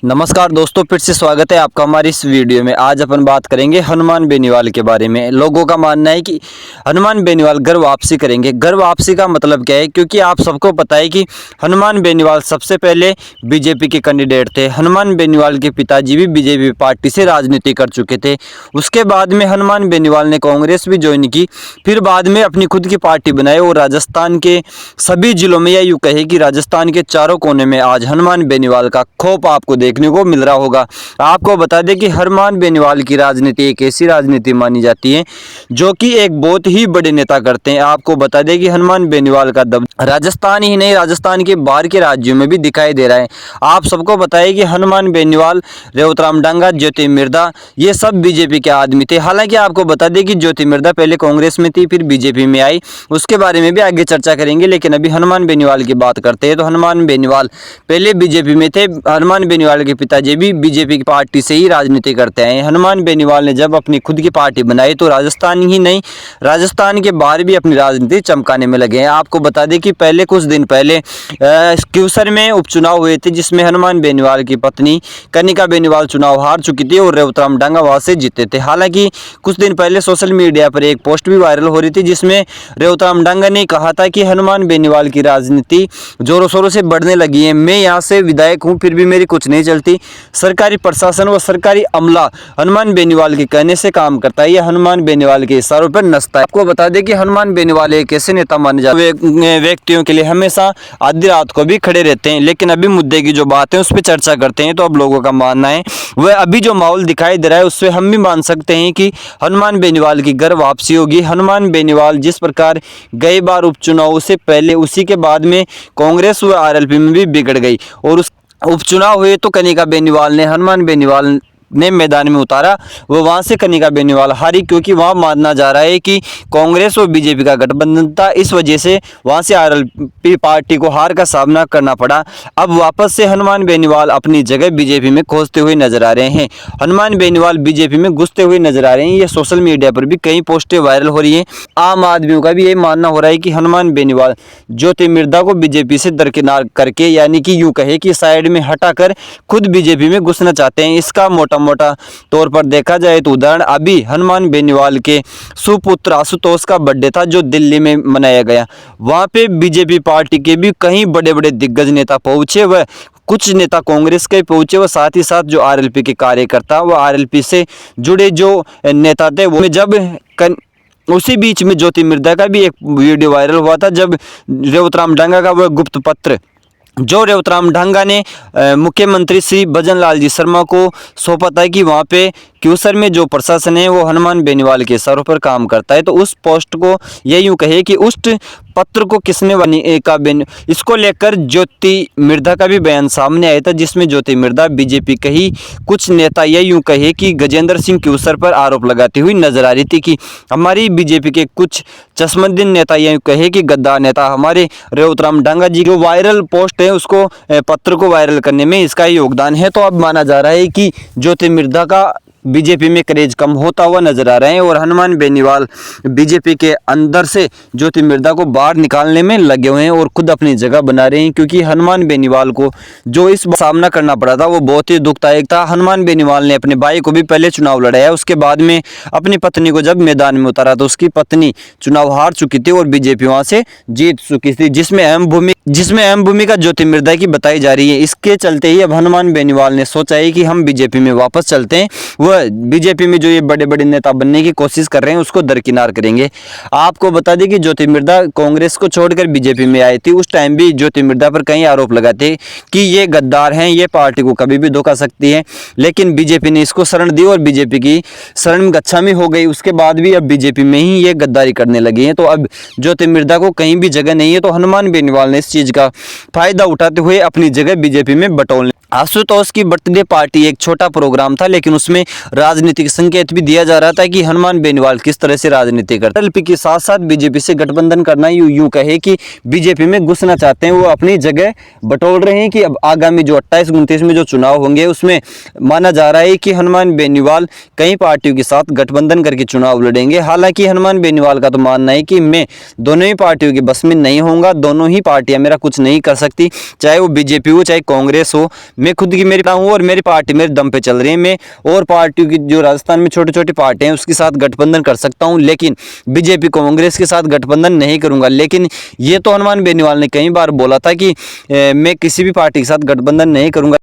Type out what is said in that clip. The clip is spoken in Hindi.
नमस्कार दोस्तों, फिर से स्वागत है आपका हमारी इस वीडियो में। आज अपन बात करेंगे हनुमान बेनीवाल के बारे में। लोगों का मानना है कि हनुमान बेनीवाल घर वापसी करेंगे। घर वापसी का मतलब क्या है? क्योंकि आप सबको पता है कि हनुमान बेनीवाल सबसे पहले बीजेपी के कैंडिडेट थे। हनुमान बेनीवाल के पिताजी भी बीजेपी पार्टी से राजनीति कर चुके थे। उसके बाद में हनुमान बेनीवाल ने कांग्रेस भी ज्वाइन की, फिर बाद में अपनी खुद की पार्टी बनाई और राजस्थान के सभी जिलों में, या यूँ कहे कि राजस्थान के चारों कोने में आज हनुमान बेनीवाल का खौफ आपको देखने को मिल रहा होगा। आपको बता दें कि हनुमान बेनीवाल की राजनीति एक ऐसी राजनीति मानी जाती है जो कि एक बहुत ही बड़े नेता करते हैं। आपको बता दें कि हनुमान बेनीवाल का दब राजस्थान ही नहीं, राजस्थान के बाहर के राज्यों में भी दिखाई दे रहा है। आप सबको बताइए कि हनुमान बेनीवाल, रेवतराम डांगा, ज्योति मिर्धा, ये सब बीजेपी के आदमी थे। हालांकि आपको बता दें कि ज्योति मिर्धा पहले कांग्रेस में थी, फिर बीजेपी में आई। उसके बारे में भी आगे चर्चा करेंगे, लेकिन अभी हनुमान बेनीवाल की बात करते हैं। तो हनुमान बेनीवाल पहले बीजेपी में थे। हनुमान बेनीवाल के पिताजी भी बीजेपी की पार्टी से ही राजनीति करते हैं। हनुमान बेनीवाल ने जब अपनी खुद की पार्टी बनाई तो राजस्थान ही नहीं, राजस्थान के बाहर भी अपनी राजनीति चमकाने में लगे हैं। आपको बता दें कि पहले कुछ दिन पहले क्यूसर में उपचुनाव हुए थे, जिसमें हनुमान बेनीवाल की पत्नी कनिका बेनीवाल चुनाव हार चुकी थी और रेवतराम डांगा वहां से जीते थे। हालांकि कुछ दिन पहले सोशल मीडिया पर एक पोस्ट भी वायरल हो रही थी, जिसमें रेवतराम डांगा ने कहा था कि हनुमान बेनीवाल की राजनीति जोरों शोरों से बढ़ने लगी है। मैं यहाँ से विधायक हूँ, फिर भी मेरी कुछ नहीं चलती। सरकारी प्रशासन व सरकारी अमला हनुमान बेनीवाल के कहने से काम करता है, यह हनुमान बेनीवाल के इशारों पर नचता है। आपको बता दें कि हनुमान बेनीवाल एक ऐसे नेता माने जाते हैं व्यक्तियों के लिए हमेशा आधी रात को भी खड़े रहते हैं। लेकिन अभी मुद्दे की जो बात है उस पर चर्चा करते हैं। तो अब लोगों का मानना है, वह अभी जो माहौल दिखाई दे रहा है उससे हम भी मान सकते हैं कि हनुमान बेनीवाल की घर वापसी होगी। हनुमान बेनीवाल जिस प्रकार गई बार उपचुनाव से पहले, उसी के बाद में कांग्रेस व आरएलपी में भी बिगड़ गई और उस उपचुनाव हुए तो कनिका बेनीवाल ने हनुमान बेनीवाल ने मैदान में उतारा। वो वहां से कनिका बेनीवाल हारी, क्योंकि वहां माना जा रहा है कि कांग्रेस और बीजेपी का गठबंधन था। इस वजह से वहां से आरएलपी पार्टी को हार का सामना करना पड़ा। अब वापस से हनुमान बेनीवाल अपनी जगह बीजेपी में खोजते हुए नजर आ रहे हैं। हनुमान बेनीवाल बीजेपी में घुसते हुए नजर आ रहे हैं। ये सोशल मीडिया पर भी कई पोस्टें वायरल हो रही है। आम आदमियों का भी ये मानना हो रहा है कि हनुमान बेनीवाल ज्योति मिर्धा को बीजेपी से दरकिनार करके, यानी कि यूं कहे कि साइड में हटाकर खुद बीजेपी में घुसना चाहते हैं। इसका मोटा तौर पर देखा जाए तो उदाहरण अभी हनुमान बेनीवाल के सुपुत्र आशुतोष का बर्थडे था, जो दिल्ली में मनाया गया। वहां पे बीजेपी पार्टी के भी कई बड़े बड़े दिग्गज नेता पहुंचे, व कुछ नेता कांग्रेस के पहुंचे, व साथ ही साथ जो आरएलपी के कार्यकर्ता व आरएलपी से जुड़े जो नेता थे वो जब उसी बीच में ज्योति मिर्धा का भी एक वीडियो वायरल हुआ था, जब रेवतराम डांगा का वह गुप्त पत्र जो रेवतराम डांगा ने मुख्यमंत्री श्री भजन लाल जी शर्मा को सौंपा था कि वहाँ पे क्यूसर में जो प्रशासन है वो हनुमान बेनीवाल के इशारों पर काम करता है। तो उस पोस्ट को ये यूँ कहे कि उस पत्र को किसने इसको लेकर ज्योति मिर्धा का भी बयान सामने आया था, जिसमें ज्योति मिर्धा बीजेपी के ही कुछ नेता ये यूँ कहे कि गजेंद्र सिंह क्यूसर पर आरोप लगाती हुई नजर आ रही थी कि हमारी बीजेपी के कुछ चश्मदीन नेता ये कहे कि गद्दार नेता हमारे रेवतराम डांगा जी जो वायरल पोस्ट है उसको पत्र को वायरल करने में इसका योगदान है। तो अब माना जा रहा है कि ज्योति मिर्धा का बीजेपी में क्रेज कम होता हुआ नजर आ रहे हैं और हनुमान बेनीवाल बीजेपी के अंदर से ज्योति मिर्धा को बाहर निकालने में लगे हुए हैं और खुद अपनी जगह बना रहे हैं। क्योंकि हनुमान बेनीवाल को जो इस सामना करना पड़ा था वो बहुत ही दुखदायक था। हनुमान बेनीवाल ने अपने भाई को भी पहले चुनाव लड़ाया, उसके बाद में अपनी पत्नी को जब मैदान में उतारा तो उसकी पत्नी चुनाव हार चुकी थी और बीजेपी वहां से जीत चुकी थी, जिसमें अहम भूमिका ज्योति मिर्धा की बताई जा रही है। इसके चलते ही अब हनुमान बेनीवाल ने सोचा है कि हम बीजेपी में वापस चलते हैं, वह बीजेपी में जो ये बड़े बड़े नेता बनने की कोशिश कर रहे हैं उसको दरकिनार करेंगे। आपको बता दें कि ज्योति मिर्धा कांग्रेस को छोड़कर बीजेपी में आई थी। उस टाइम भी ज्योति मिर्धा पर कई आरोप लगाते कि ये गद्दार हैं, ये पार्टी को कभी भी धोखा सकती है, लेकिन बीजेपी ने इसको शरण दी और बीजेपी की शरण गच्छामी हो गई। उसके बाद भी अब बीजेपी में ही ये गद्दारी करने लगी है। तो अब ज्योति मिर्धा को कहीं भी जगह नहीं है। तो हनुमान बेनीवाल ने इस चीज का फायदा उठाते हुए अपनी जगह बीजेपी में बटोरने। आशुतोष की बर्थडे पार्टी एक छोटा प्रोग्राम था, लेकिन उसमें राजनीतिक संकेत भी दिया जा रहा था कि हनुमान बेनीवाल किस तरह से राजनीति करते हैं। एलपी के साथ साथ बीजेपी से गठबंधन करना यूं कहे कि बीजेपी में घुसना चाहते हैं, वो अपनी जगह बटोर रहे हैं कि अब आगामी जो 28-29 में जो चुनाव होंगे उसमें माना जा रहा है कि हनुमान बेनीवाल कई पार्टियों के साथ गठबंधन करके चुनाव लड़ेंगे। हालांकि हनुमान बेनीवाल का तो मानना है कि मैं दोनों ही पार्टियों के बस में नहीं होऊंगा, दोनों ही पार्टियां मेरा कुछ नहीं कर सकती, चाहे वो बीजेपी हो चाहे कांग्रेस हो। मैं खुद की मेरी हूँ और मेरी पार्टी मेरे दम पे चल रही है। मैं और पार्टियों की जो राजस्थान में छोटी छोटी पार्टियां हैं उसके साथ गठबंधन कर सकता हूं, लेकिन बीजेपी कांग्रेस के साथ गठबंधन नहीं करूंगा। लेकिन ये तो हनुमान बेनीवाल ने कई बार बोला था कि मैं किसी भी पार्टी के साथ गठबंधन नहीं करूंगा।